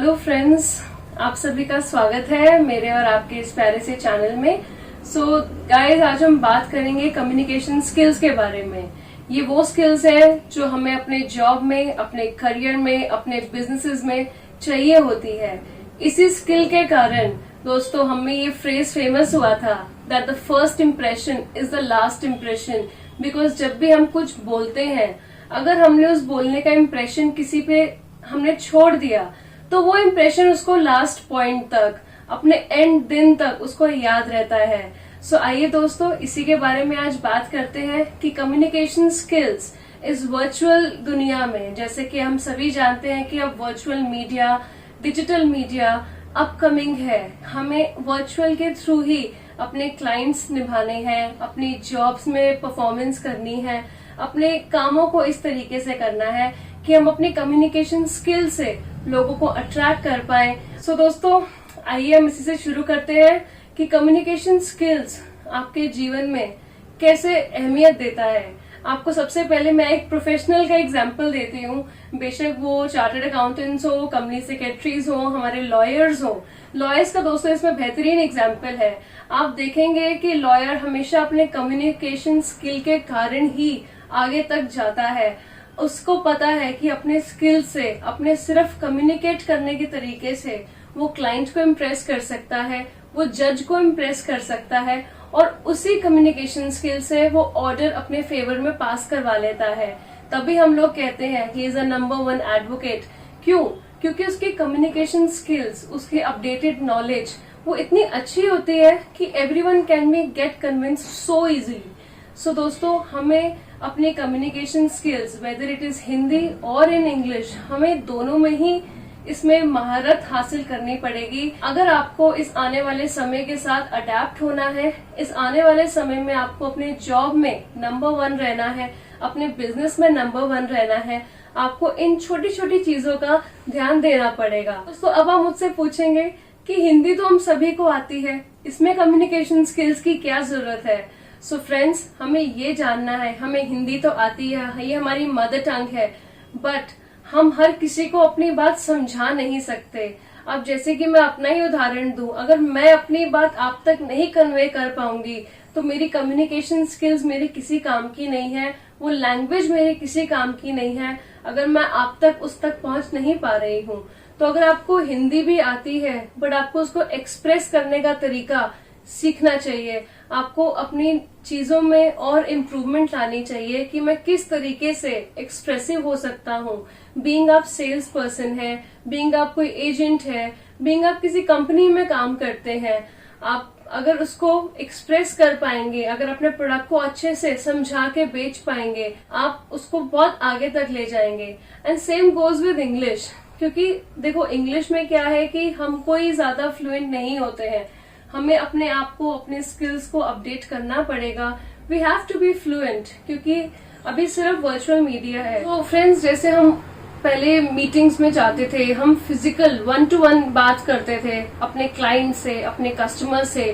Hello friends, आप सभी का स्वागत है मेरे और आपके इस प्यारे से चैनल में। सो गाइस, आज हम बात करेंगे कम्युनिकेशन स्किल्स के बारे में। ये वो स्किल्स है जो हमें अपने जॉब में, अपने करियर में, अपने बिजनेसेस में चाहिए होती है। इसी स्किल के कारण दोस्तों हमें ये फ्रेज फेमस हुआ था that the first impression is the last impression. Because जब भी हम कुछ बोलते हैं, अगर हमने उस बोलने का इम्प्रेशन किसी पे हमने छोड़ दिया तो वो इम्प्रेशन उसको लास्ट पॉइंट तक, अपने एंड दिन तक उसको याद रहता है। सो आइए दोस्तों, इसी के बारे में आज बात करते हैं कि कम्युनिकेशन स्किल्स इस वर्चुअल दुनिया में, जैसे कि हम सभी जानते हैं कि अब virtual media, digital media upcoming है। हमें वर्चुअल के थ्रू ही अपने क्लाइंट्स निभाने हैं, अपनी जॉब्स में परफॉर्मेंस करनी है, अपने कामों को इस तरीके से करना है कि हम अपनी कम्युनिकेशन स्किल से लोगों को अट्रैक्ट कर पाए। सो दोस्तों, आइए हम इसी से शुरू करते हैं कि कम्युनिकेशन स्किल्स आपके जीवन में कैसे अहमियत देता है। आपको सबसे पहले मैं एक प्रोफेशनल का एग्जांपल देती हूँ। बेशक वो चार्टर्ड अकाउंटेंट्स हो, कंपनी सेक्रेटरीज हो, हमारे लॉयर्स हो। लॉयर्स का दोस्तों इसमें बेहतरीन एग्जांपल है। आप देखेंगे कि लॉयर हमेशा अपने कम्युनिकेशन स्किल के कारण ही आगे तक जाता है। उसको पता है कि अपने स्किल से, अपने सिर्फ कम्युनिकेट करने के तरीके से वो क्लाइंट को इम्प्रेस कर सकता है, वो जज को इम्प्रेस कर सकता है और उसी कम्युनिकेशन स्किल से वो ऑर्डर अपने फेवर में पास करवा लेता है। तभी हम लोग कहते हैं he is a number 1 advocate. क्यों? क्योंकि उसकी कम्युनिकेशन स्किल्स, उसकी अपडेटेड नॉलेज वो इतनी अच्छी होती है कि everyone can be get convinced so easily. So दोस्तों, हमें अपनी communication skills, whether it is Hindi और इन इंग्लिश, हमें दोनों में ही इसमें महारत हासिल करनी पड़ेगी। अगर आपको इस आने वाले समय के साथ अडेप्ट होना है, इस आने वाले समय में आपको अपने जॉब में नंबर 1 रहना है, अपने बिजनेस में नंबर 1 रहना है, आपको इन छोटी छोटी चीजों का ध्यान देना पड़ेगा। दोस्तों, अब आप मुझसे पूछेंगे कि हिंदी तो हम सभी को आती है, इसमें कम्युनिकेशन स्किल्स की क्या जरूरत है। सो फ्रेंड्स, हमें ये जानना है, हमें हिंदी तो आती है, ये हमारी मदर टंग है, बट हम हर किसी को अपनी बात समझा नहीं सकते। अब जैसे कि मैं अपना ही उदाहरण दूं, अगर मैं अपनी बात आप तक नहीं कन्वे कर पाऊंगी तो मेरी कम्युनिकेशन स्किल्स मेरे किसी काम की नहीं है, वो लैंग्वेज मेरे किसी काम की नहीं है अगर मैं आप तक उस तक पहुंच नहीं पा रही हूँ। तो अगर आपको हिंदी भी आती है बट आपको उसको एक्सप्रेस करने का तरीका सीखना चाहिए। आपको अपनी चीजों में और इम्प्रूवमेंट लानी चाहिए कि मैं किस तरीके से एक्सप्रेसिव हो सकता हूँ। बीइंग आप सेल्स पर्सन है, बीइंग आप कोई एजेंट है, बीइंग आप किसी कंपनी में काम करते हैं, आप अगर उसको एक्सप्रेस कर पाएंगे, अगर अपने प्रोडक्ट को अच्छे से समझा के बेच पाएंगे, आप उसको बहुत आगे तक ले जाएंगे। And same goes with English, क्योंकि देखो इंग्लिश में क्या है कि हम कोई ज्यादा फ्लुएंट नहीं होते हैं, हमें अपने आप को, अपने स्किल्स को अपडेट करना पड़ेगा। We have to be fluent, क्योंकि अभी सिर्फ वर्चुअल मीडिया है। तो फ्रेंड्स, जैसे हम पहले मीटिंग्स में जाते थे, हम फिजिकल 1 to 1 बात करते थे अपने क्लाइंट से, अपने कस्टमर से,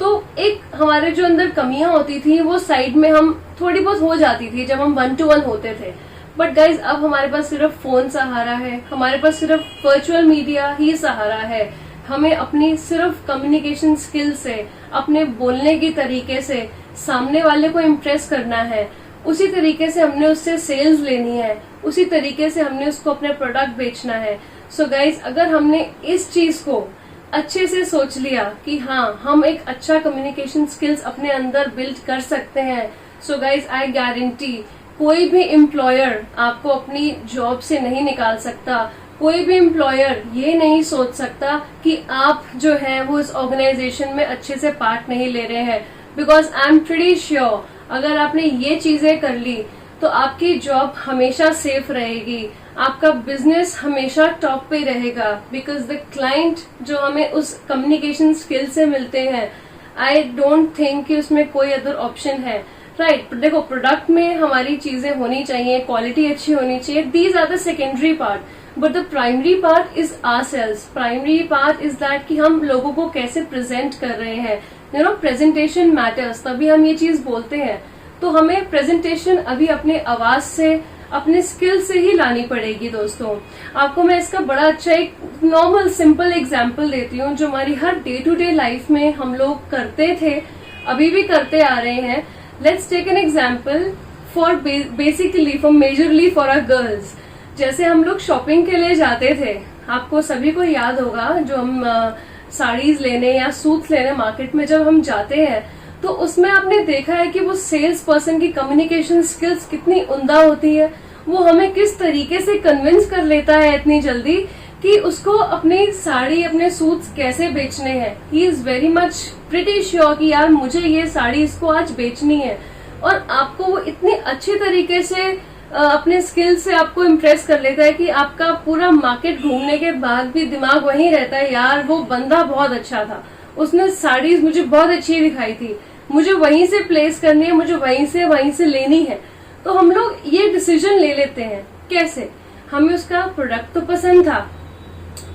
तो एक हमारे जो अंदर कमियां होती थी वो साइड में हम थोड़ी बहुत हो जाती थी जब हम 1 to 1 होते थे। बट गाइज, अब हमारे पास सिर्फ फोन सहारा है, हमारे पास सिर्फ वर्चुअल मीडिया ही सहारा है। हमें अपनी सिर्फ कम्युनिकेशन स्किल से, अपने बोलने की तरीके से सामने वाले को इम्प्रेस करना है, उसी तरीके से हमने उससे सेल्स लेनी है, उसी तरीके से हमने उसको अपने प्रोडक्ट बेचना है। सो गाइज, अगर हमने इस चीज को अच्छे से सोच लिया कि हाँ, हम एक अच्छा कम्युनिकेशन स्किल्स अपने अंदर बिल्ड कर सकते हैं, सो गाइज आई गारंटी कोई भी एम्प्लॉयर आपको अपनी जॉब से नहीं निकाल सकता। कोई भी एम्प्लॉयर ये नहीं सोच सकता कि आप जो हैं वो इस ऑर्गेनाइजेशन में अच्छे से पार्ट नहीं ले रहे हैं। Because I am pretty sure अगर आपने ये चीजें कर ली तो आपकी जॉब हमेशा सेफ रहेगी, आपका बिजनेस हमेशा टॉप पे रहेगा। बिकॉज द क्लाइंट जो हमें उस कम्युनिकेशन स्किल से मिलते हैं, आई डोंट थिंक कि उसमें कोई अदर ऑप्शन है। राइट, देखो प्रोडक्ट में हमारी चीजें होनी चाहिए, क्वालिटी अच्छी होनी चाहिए, these are the secondary part, but the primary part is ourselves. Primary part is that कि हम लोगों को कैसे प्रेजेंट कर रहे हैं। यू नो, प्रेजेंटेशन मैटर्स, तभी हम ये चीज बोलते हैं। तो हमें प्रेजेंटेशन अभी अपने आवाज से, अपने स्किल से ही लानी पड़ेगी। दोस्तों आपको मैं इसका बड़ा अच्छा एक नॉर्मल सिंपल एग्जांपल देती हूँ जो हमारी हर डे टू डे लाइफ में हम लोग करते थे, अभी भी करते आ रहे हैं। Let's take an example for basically for majorly for our girls. जैसे हम लोग शॉपिंग के लिए जाते थे, आपको सभी को याद होगा, जो हम साड़ीज लेने या सूट्स लेने मार्केट में जब हम जाते हैं तो उसमें आपने देखा है कि वो सेल्स पर्सन की कम्युनिकेशन स्किल्स कितनी उम्दा होती है। वो हमें किस तरीके से कन्विंस कर लेता है इतनी जल्दी कि उसको अपनी साड़ी अपने सूट्स कैसे बेचने हैं। He is very much pretty sure कि यार मुझे ये साड़ी इसको आज बेचनी है, और आपको वो इतनी अच्छे तरीके से अपने स्किल से आपको इम्प्रेस कर लेता है कि आपका पूरा मार्केट घूमने के बाद भी दिमाग वहीं रहता है, यार वो बंदा बहुत अच्छा था, उसने साड़ीज मुझे बहुत अच्छी दिखाई थी, मुझे वहीं से प्लेस करनी है, मुझे वहीं से लेनी है। तो हम लोग ये डिसीजन ले लेते हैं। कैसे? हमें उसका प्रोडक्ट तो पसंद था,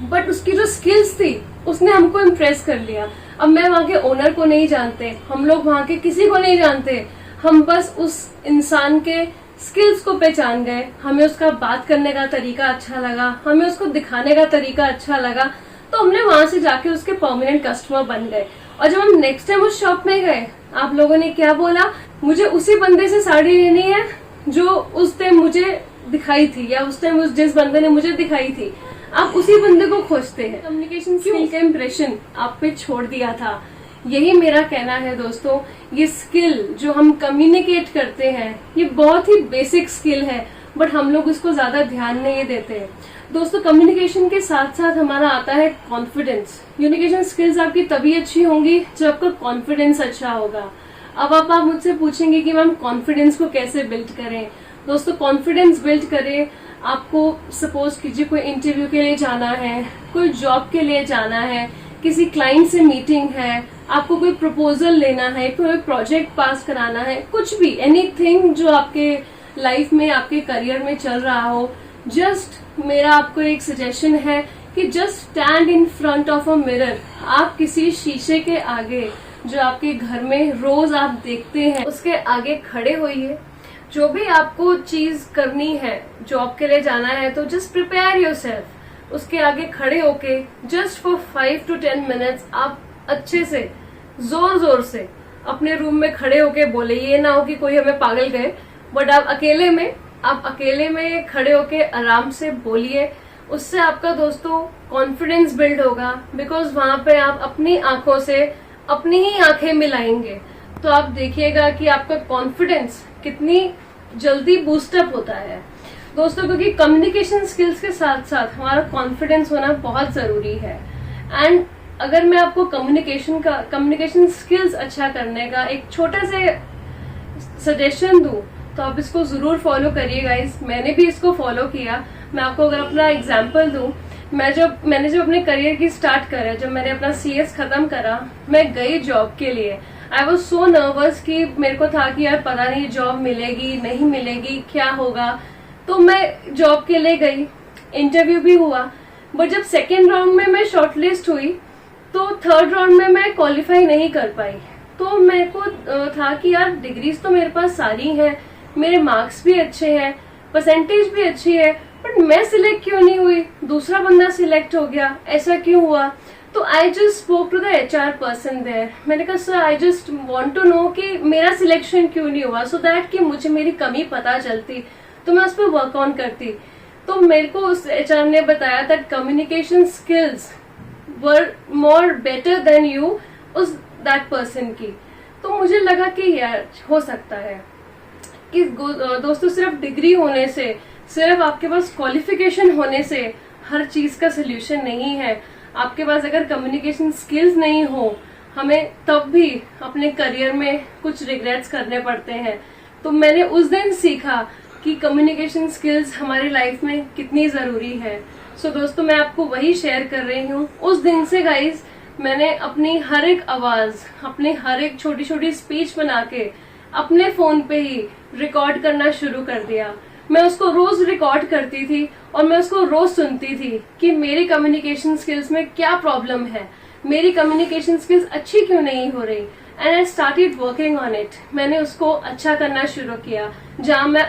बट उसकी जो स्किल्स थी उसने हमको इम्प्रेस कर लिया। अब मैं वहां के ओनर को नहीं जानते, हम लोग वहां के किसी को नहीं जानते, हम बस उस इंसान के स्किल्स को पहचान गए। हमें उसका बात करने का तरीका अच्छा लगा, हमें उसको दिखाने का तरीका अच्छा लगा, तो हमने वहां से जाके उसके परमानेंट कस्टमर बन गए। और जब हम नेक्स्ट टाइम उस शॉप में गए, आप लोगों ने क्या बोला? मुझे उसी बंदे से साड़ी लेनी है जो उस टाइम मुझे दिखाई थी, या उस टाइम जिस बंदे ने मुझे दिखाई थी। आप उसी बंदे को खोजते हैं। कम्युनिकेशन स्किल का इम्प्रेशन आप पे छोड़ दिया था। यही मेरा कहना है दोस्तों। ये स्किल जो हम कम्युनिकेट करते हैं, ये बहुत ही बेसिक स्किल है, बट हम लोग उसको ज्यादा ध्यान नहीं देते हैं। दोस्तों कम्युनिकेशन के साथ साथ हमारा आता है कॉन्फिडेंस। कम्युनिकेशन स्किल्स आपकी तभी अच्छी होंगी जब आपका कॉन्फिडेंस अच्छा होगा। अब आप मुझसे पूछेंगे कि मैम कॉन्फिडेंस को कैसे बिल्ड करें? दोस्तों कॉन्फिडेंस बिल्ड करें, आपको सपोज कीजिए कोई इंटरव्यू के लिए जाना है, कोई जॉब के लिए जाना है, किसी क्लाइंट से मीटिंग है, आपको कोई प्रपोजल लेना है, कोई प्रोजेक्ट पास कराना है, कुछ भी एनीथिंग जो आपके लाइफ में आपके करियर में चल रहा हो, जस्ट मेरा आपको एक सजेशन है कि just stand in front of a mirror. आप किसी शीशे के आगे जो आपके घर में रोज आप देखते हैं उसके आगे खड़े होइए। जो भी आपको चीज करनी है, जॉब के लिए जाना है तो जस्ट प्रिपेयर योरसेल्फ। उसके आगे खड़े होके जस्ट फॉर 5 to 10 मिनट्स आप अच्छे से जोर जोर से अपने रूम में खड़े होके बोले। ये ना हो कि कोई हमें पागल कहे, बट आप अकेले में खड़े होके आराम से बोलिए। उससे आपका दोस्तों कॉन्फिडेंस बिल्ड होगा, बिकॉज वहां पे आप अपनी आंखों से अपनी ही आंखें मिलाएंगे, तो आप देखिएगा कि आपका कॉन्फिडेंस कितनी जल्दी बूस्टअप होता है दोस्तों। क्योंकि कम्युनिकेशन स्किल्स के साथ साथ हमारा कॉन्फिडेंस होना बहुत जरूरी है। एंड अगर मैं आपको कम्युनिकेशन स्किल्स अच्छा करने का एक छोटा से सजेशन दूं तो आप इसको जरूर फॉलो करिए गाइस। मैंने भी इसको फॉलो किया। मैं आपको अगर अपना एग्जांपल दूं, मैंने जब अपने करियर की स्टार्ट करा, जब मैंने अपना CS खत्म करा, मैं गई जॉब के लिए। आई वॉज सो नर्वस कि मेरे को था कि यार पता नहीं जॉब मिलेगी नहीं मिलेगी, क्या होगा। तो मैं जॉब के लिए गई, इंटरव्यू भी हुआ, बट जब सेकेंड राउंड में मैं शॉर्टलिस्ट हुई तो थर्ड राउंड में मैं क्वालिफाई नहीं कर पाई। तो मेरे को था कि यार डिग्रीज तो मेरे पास सारी हैं, मेरे मार्क्स भी अच्छे हैं, परसेंटेज भी अच्छी है, बट मैं सिलेक्ट क्यों नहीं हुई? दूसरा बंदा सिलेक्ट हो गया, ऐसा क्यों हुआ? तो I just spoke to the HR person there. मैंने कहा sir I just want to know कि मेरा सिलेक्शन क्यों नहीं हुआ, सो दैट कि मुझे मेरी कमी पता चलती तो मैं उस पर वर्क ऑन करती। तो मेरे को उस HR ने बताया that communication skills were more better than you उस दैट पर्सन की। तो मुझे लगा कि यार हो सकता है कि दोस्तों सिर्फ डिग्री होने से, सिर्फ आपके पास क्वालिफिकेशन होने से हर चीज का सोल्यूशन नहीं है। आपके पास अगर कम्युनिकेशन स्किल्स नहीं हो, हमें तब भी अपने करियर में कुछ रिग्रेट्स करने पड़ते हैं। तो मैंने उस दिन सीखा कि कम्युनिकेशन स्किल्स हमारी लाइफ में कितनी जरूरी है। सो दोस्तों मैं आपको वही शेयर कर रही हूँ। उस दिन से गाइज मैंने अपनी हर एक आवाज, अपनी हर एक छोटी छोटी स्पीच बना के अपने फोन पे ही रिकॉर्ड करना शुरू कर दिया। मैं उसको रोज रिकॉर्ड करती थी और मैं उसको रोज सुनती थी कि मेरी कम्युनिकेशन स्किल्स में क्या प्रॉब्लम है, मेरी कम्युनिकेशन स्किल्स अच्छी क्यों नहीं हो रही। And I started working on it. मैंने उसको अच्छा करना शुरू किया। जहाँ मैं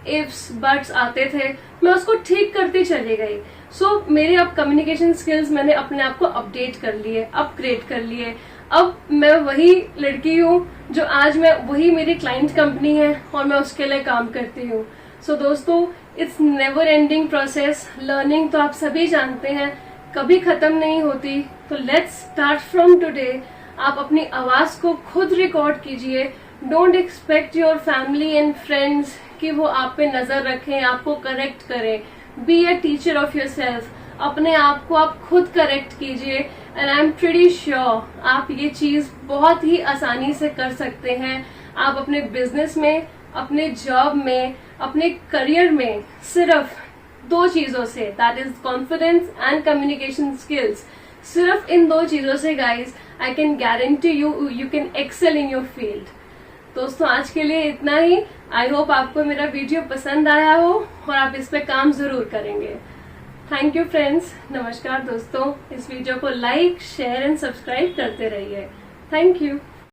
इफ्स बट्स आते थे, मैं उसको ठीक करती चली गई। सो मेरे अब कम्युनिकेशन स्किल्स मैंने अपने आप को अपडेट कर लिए, अपग्रेड कर लिए। अब मैं वही लड़की हूँ जो आज मैं वही मेरी क्लाइंट कंपनी है और मैं उसके लिए काम करती हूँ। सो दोस्तों, it's never ending process. Learning तो आप सभी जानते हैं कभी खत्म नहीं होती। तो लेट्स स्टार्ट फ्रॉम टुडे। आप अपनी आवाज को खुद रिकॉर्ड कीजिए। Don't expect your family and friends कि वो आप पे नजर रखें, आपको करेक्ट करें। Be a teacher of your self. अपने आप को आप खुद करेक्ट कीजिए and I am pretty sure आप ये चीज बहुत ही आसानी से कर सकते हैं। आप अपने बिजनेस में, अपने जॉब में, अपने करियर में सिर्फ 2 चीजों से, that is confidence and communication skills, सिर्फ इन 2 चीजों से guys I can guarantee you can excel in your field. दोस्तों, आज के लिए इतना ही। आई होप आपको मेरा वीडियो पसंद आया हो और आप इस पे काम जरूर करेंगे। Thank you friends. नमस्कार दोस्तों। इस वीडियो को लाइक, शेयर एंड सब्सक्राइब करते रहिए। Thank you.